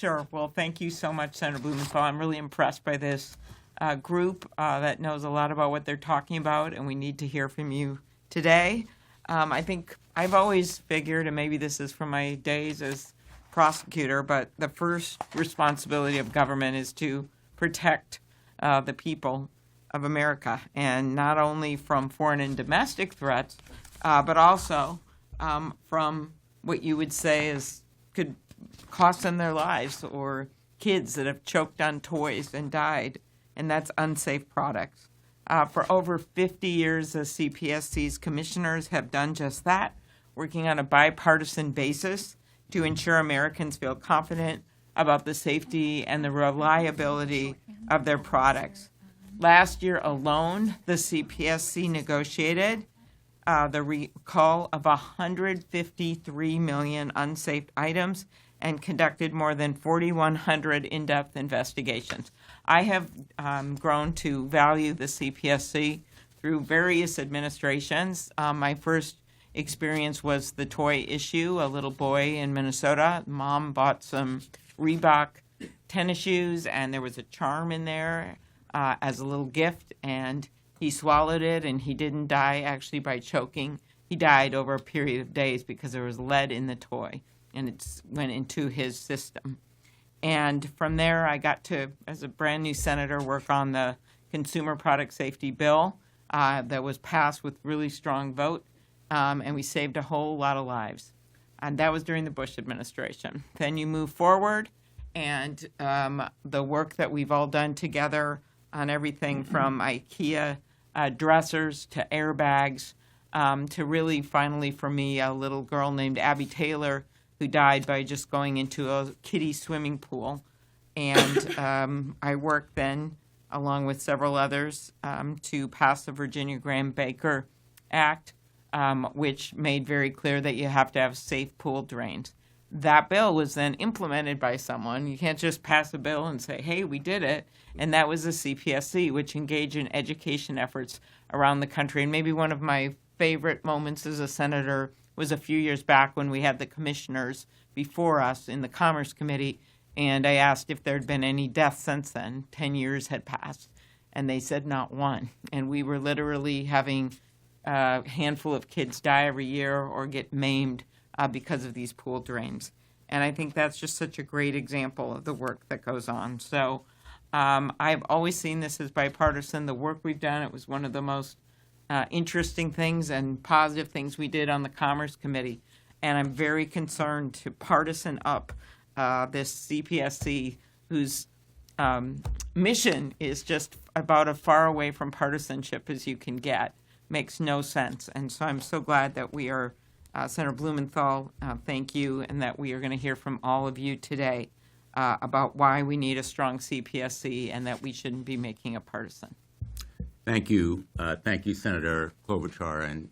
Sure. Well, thank you so much, Senator Blumenthal. I'm really impressed by this group that knows a lot about what they're talking about, and we need to hear from you today. I think I've always figured, and maybe this is from my days as prosecutor, but the first responsibility of government is to protect the people of America, and not only from foreign and domestic threats, but also from what you would say is could cost them their lives, or kids that have choked on toys and died, and that's unsafe products. For over 50 years, the CPSC's commissioners have done just that, working on a bipartisan basis to ensure Americans feel confident about the safety and the reliability of their products. Last year alone, the CPSC negotiated the recall of 153 million unsafe items and conducted more than 4,100 in-depth investigations. I have grown to value the CPSC through various administrations. My first experience was the toy issue. A little boy in Minnesota, mom bought some Reebok tennis shoes, and there was a charm in there as a little gift, and he swallowed it, and he didn't die actually by choking. He died over a period of days because there was lead in the toy, and it went into his system. And from there, I got to, as a brand new senator, work on the Consumer Product Safety Bill that was passed with really strong vote, and we saved a whole lot of lives. And that was during the Bush administration. Then you move forward, and the work that we've all done together on everything from IKEA dressers to airbags to really, finally, for me, a little girl named Abby Taylor who died by just going into a kiddie swimming pool. And I worked then, along with several others, to pass the Virginia Graham-Baker Act, which made very clear that you have to have safe pool drains. That bill was then implemented by someone. You can't just pass a bill and say, hey, we did it. And that was the CPSC, which engaged in education efforts around the country. And maybe one of my favorite moments as a senator was a few years back when we had the commissioners before us in the Commerce Committee, and I asked if there had been any deaths since then. 10 years had passed, and they said not one. And we were literally having a handful of kids die every year or get maimed because of these pool drains. And I think that's just such a great example of the work that goes on. So I've always seen this as bipartisan. The work we've done, it was one of the most interesting things and positive things we did on the Commerce Committee. And I'm very concerned to partisan up this CPSC, whose mission is just about as far away from partisanship as you can get. Makes no sense. And so I'm so glad that we are, Senator Blumenthal, thank you, and that we are going to hear from all of you today about why we need a strong CPSC and that we shouldn't be making it partisan. Thank you. Thank you, Senator Klobuchar, and